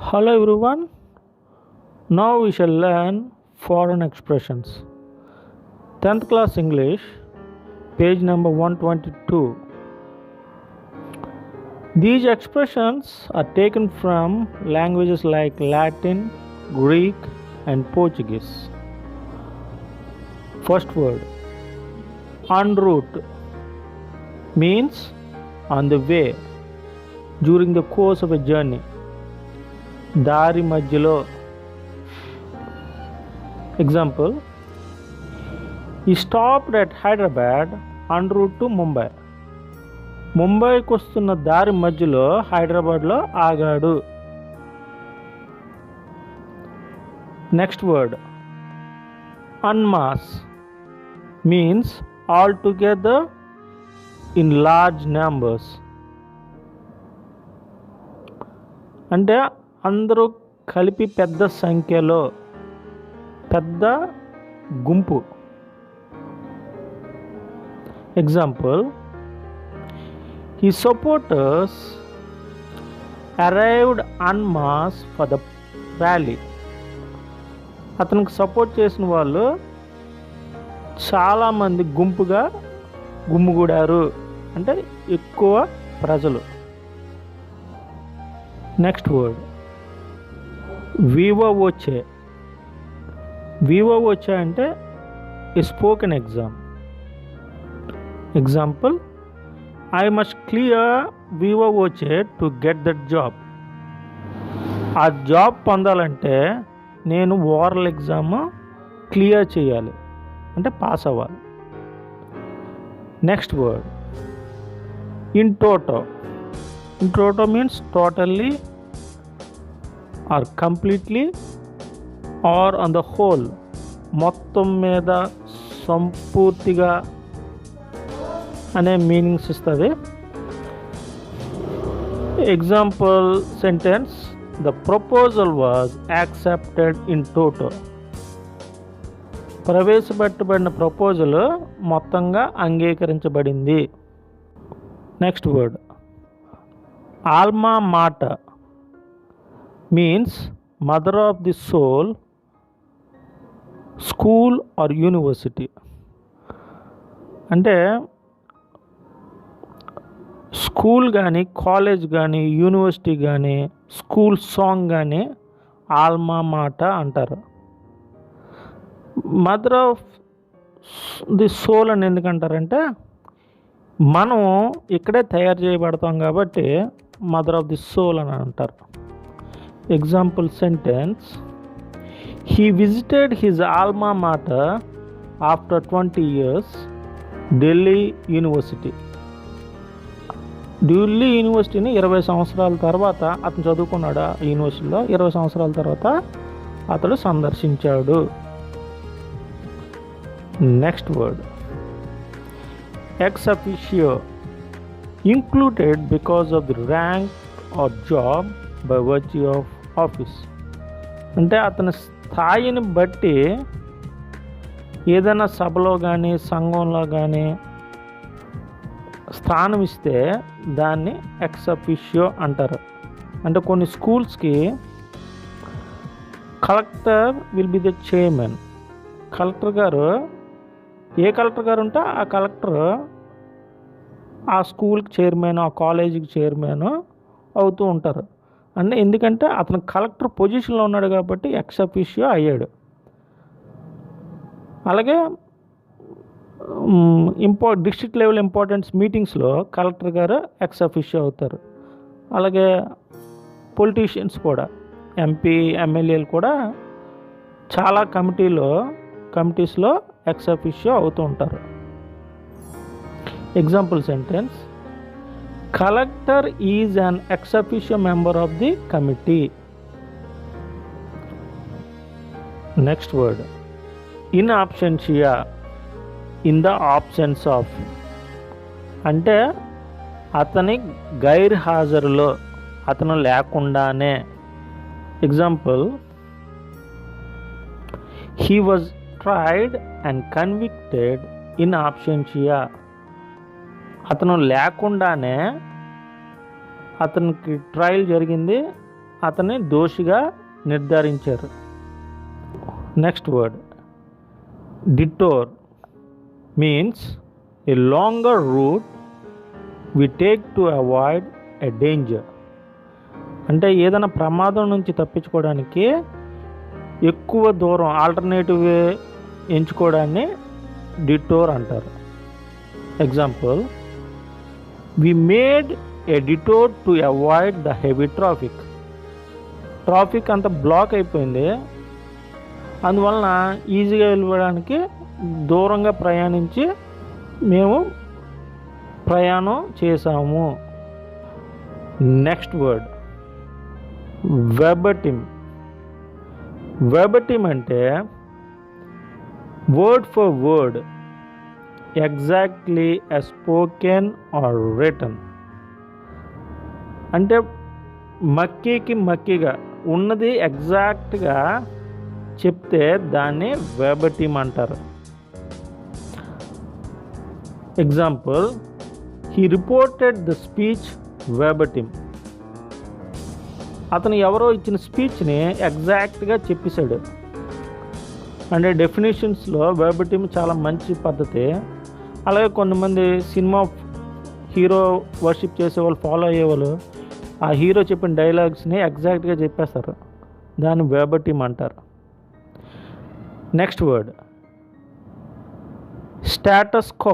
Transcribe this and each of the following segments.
Hello everyone. Now we shall learn foreign expressions. 10th class English, page number 122. These expressions are taken from languages like Latin, Greek, and Portuguese. First word, en route, means on the way, during the course of a journey. దారి మధ్యలో. Example, ఈ stopped at Hyderabad en route to Mumbai. ముంబైకి వస్తున్న దారి మధ్యలో హైదరాబాద్లో ఆగాడు. Next word, en masse, means all together in large numbers. అంటే అందరూ కలిపి పెద్ద సంఖ్యలో, పెద్ద గుంపు. Example, he supporters arrived en masse for the rally. అతనికి సపోర్ట్ చేసిన వాళ్ళు చాలామంది గుంపుగా గుమ్మిగూడారు, అంటే ఎక్కువ ప్రజలు. నెక్స్ట్ వర్డ్, వివో వచ్చే. వివో వచ్చే అంటే spoken exam. Example, I must clear Vivo వచ్చే టు గెట్ దట్ జాబ్. ఆ జాబ్ పొందాలంటే నేను ఓరల్ ఎగ్జామ్ క్లియర్ చేయాలి, అంటే పాస్ అవ్వాలి. Next word, in toto. In toto means totally or completely or on the whole, మొత్తం మీద, సంపూర్తిగా అనే మీనింగ్స్ ఇస్తుంది. Example sentence, the proposal was accepted in toto. ప్రవేశపెట్టబడిన ప్రపోజల్ మొత్తంగా అంగీకరించబడింది. Next word, alma mater means mother of the soul, school or university. అంటే school కానీ, కాలేజ్ కానీ, యూనివర్సిటీ కానీ, స్కూల్ సాంగ్ కానీ ఆల్మా మాటర్ అంటారు. మదర్ ఆఫ్ ది సోల్ అని ఎందుకంటారంటే మనం ఇక్కడే తయారు చేయబడతాం కాబట్టి మదర్ ఆఫ్ ది సోల్ అని అంటారు. Example sentence, he visited his alma mater after 20 years, Delhi university. Delhi యూనివర్సిటీని 20 సంవత్సరాల తర్వాత అతను చదువుకున్నాడు. ఆ యూనివర్సిటీలో 20 సంవత్సరాల తర్వాత అతడు సందర్శించాడు. Next word, ex officio, included because of the rank or job by virtue of office. అంటే అతని స్థాయిని బట్టి ఏదైనా సభలో కానీ, సంఘంలో కానీ స్థానం ఇస్తే దాన్ని ఎక్స్ అఫిషియో అంటారు. అంటే కొన్ని స్కూల్స్కి collector will be the chairman. Collector గారు, ఏ కలెక్టర్ గారు ఉంటే ఆ కలెక్టర్ ఆ స్కూల్కి చైర్మన్, ఆ కాలేజీకి చైర్మన్ అవుతూ ఉంటారు. అంటే ఎందుకంటే అతను కలెక్టర్ పొజిషన్లో ఉన్నాడు కాబట్టి ఎక్స్ అఫిషియో అయ్యాడు. అలాగే డిస్ట్రిక్ట్ లెవెల్ ఇంపార్టెన్స్ మీటింగ్స్లో కలెక్టర్ గారు ఎక్స్ అఫిషియో అవుతారు. అలాగే పొలిటీషియన్స్ కూడా, ఎంపీ, ఎమ్మెల్యేలు కూడా చాలా కమిటీస్లో ఎక్స్ అఫిషియో అవుతూ ఉంటారు. Example sentence, collector is an ex officio member of the committee. Next word, in absentia, in the absence of. అంటే అతని గైర్హాజరులో, అతను లేకుండానే. Example, he was tried and convicted in absentia. అతను లేకుండానే అతనికి ట్రయల్ జరిగింది, అతన్ని దోషిగా నిర్ధారించారు. Next word detour means a longer route we take to avoid a danger. అంటే ఏదైనా ప్రమాదం నుంచి తప్పించుకోవడానికి ఎక్కువ దూరం ఆల్టర్నేటివ్ వే ఎంచుకోవడాన్ని డిటోర్ అంటారు. Example, we made a detour to avoid the heavy traffic. Traffic అంతా బ్లాక్ అయిపోయింది, అందువలన ఈజీగా వెళ్ళడానికి దూరంగా ప్రయాణించి మేము ప్రయాణం చేసాము. Next word verbatim. వెర్బటిమ్ అంటే word for word exactly as spoken or written. అంటే మక్కీకి మక్కీగా ఉన్నది ఎగ్జాక్ట్గా చెప్తే దాన్ని వెర్బటిమ్ అంటారు. Example, he reported the speech verbatim. అతను ఎవరో ఇచ్చిన స్పీచ్ని ఎగ్జాక్ట్గా చెప్పేశాడు. అంటే డెఫినేషన్స్లో వెర్బటిమ్ చాలా మంచి పద్ధతి. అలాగే కొంతమంది సినిమా హీరో వర్షిప్ చేసేవాళ్ళు, ఫాలో అయ్యేవాళ్ళు ఆ హీరో చెప్పిన డైలాగ్స్ని ఎగ్జాక్ట్గా చెప్పేస్తారు, దాన్ని వెర్బటిమ్ అంటారు. Next word status quo.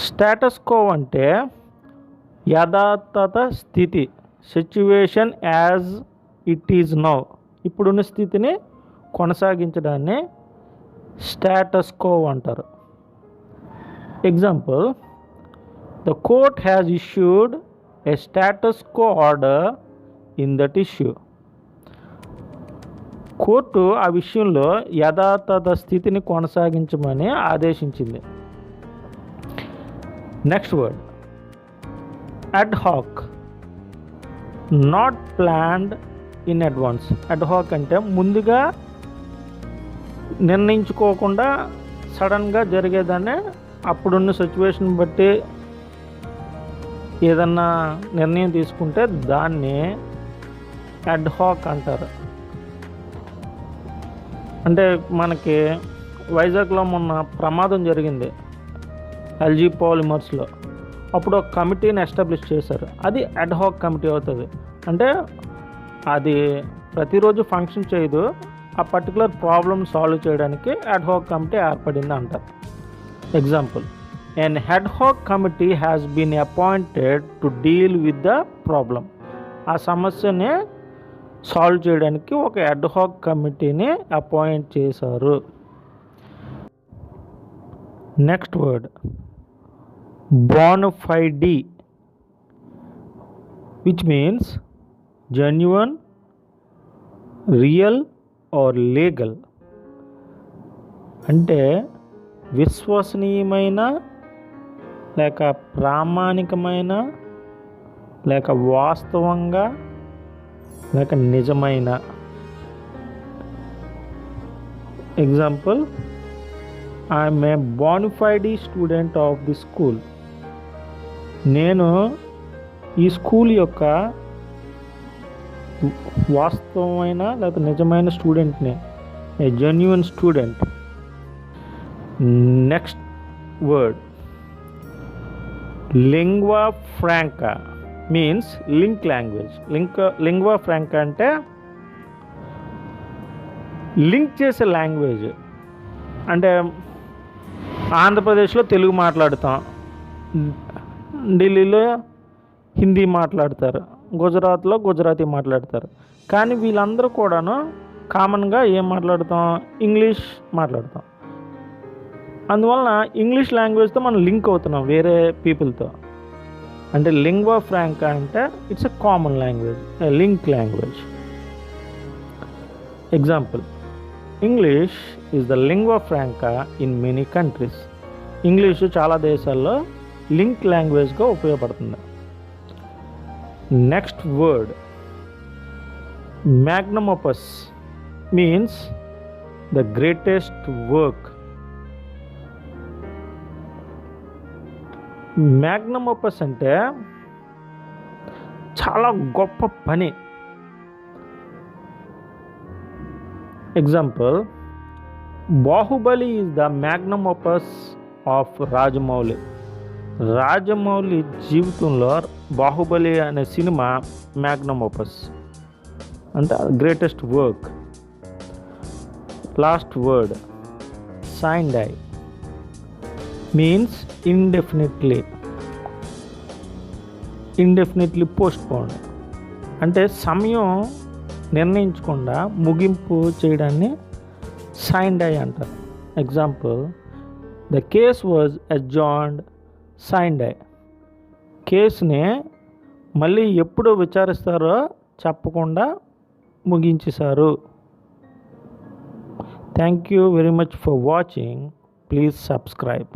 Status quo అంటే యథాతథ స్థితి, situation as it is now. ఇప్పుడున్న స్థితిని కొనసాగించడాన్ని స్టేటస్ కో అంటారు. Example, the court has issued a status quo order in that issue. Court ఆ విషయంలో యథాతథ స్థితిని కొనసాగించమని ఆదేశించింది. Next word ad hoc. Not planned in advance. Ad hoc అంటే ముందుగా నిర్ణయించుకోకుండా సడన్గా జరిగేదాన్ని, అప్పుడున్న సిచ్యువేషన్ బట్టి ఏదన్నా నిర్ణయం తీసుకుంటే దాన్ని అడ్ హాక్ అంటారు. అంటే మనకి వైజాగ్లో మొన్న ప్రమాదం జరిగింది ఎల్జీ పాలిమర్స్లో. అప్పుడు ఒక కమిటీని ఎస్టాబ్లిష్ చేశారు, అది అడ్ హాక్ కమిటీ అవుతుంది. అంటే అది ప్రతిరోజు ఫంక్షన్ చేయదు, ఆ పర్టికులర్ ప్రాబ్లమ్ సాల్వ్ చేయడానికి అడ్ హాక్ కమిటీ ఏర్పడింది అంటారు. Example, an ad hoc committee has been appointed to deal with the problem. ఆ సమస్యని సాల్వ్ చేయడానికి ఒక అడ్ హాక్ కమిటీని అపాయింట్ చేశారు. Next word bona fide, which means genuine, real or legal. అంటే విశ్వసనీయమైన లేక ప్రామాణికమైన లేక వాస్తవంగా లేక నిజమైన. Example, I'm a bona fide student of the school. నేను ఈ స్కూల్ యొక్క వాస్తవమైన లేక నిజమైన స్టూడెంట్ని, a genuine student. Next word lingua franca means link language. లింగ్వా franca అంటే లింక్ చేసే లాంగ్వేజ్. అంటే ఆంధ్రప్రదేశ్లో తెలుగు మాట్లాడుతాం, ఢిల్లీలో హిందీ మాట్లాడతారు, గుజరాత్లో గుజరాతీ మాట్లాడతారు. కానీ వీళ్ళందరూ కూడాను కామన్గా ఏం మాట్లాడుతాం? ఇంగ్లీష్ మాట్లాడతాం. అందువలన ఇంగ్లీష్ లాంగ్వేజ్తో మనం లింక్ అవుతున్నాం వేరే పీపుల్తో. అంటే లింగ్వా ఫ్రాంకా అంటే it's a common language, a link language. Example, English is the lingua franca in many countries. English చాలా దేశాల్లో లింక్ లాంగ్వేజ్గా ఉపయోగపడుతుంది. Next word magnum opus means the greatest work. magnum opus అంటే చాలా గొప్ప పని, example, Baahubali is the magnum opus of Rajamouli. Rajamouli జీవితంలో బాహుబలి అనే సినిమా మ్యాగ్నమ్ opus అంటే greatest work. Last word sine die means indefinitely postpone అంటే సమయం నిర్ణయించకుండా ముగింపు చేయడాన్ని సైన్ డై అంటారు. Example, the case was adjourned sine die. కేసుని మళ్ళీ ఎప్పుడు విచారిస్తారో చెప్పకుండా ముగించేశారు. Thank you very much for watching. Please subscribe.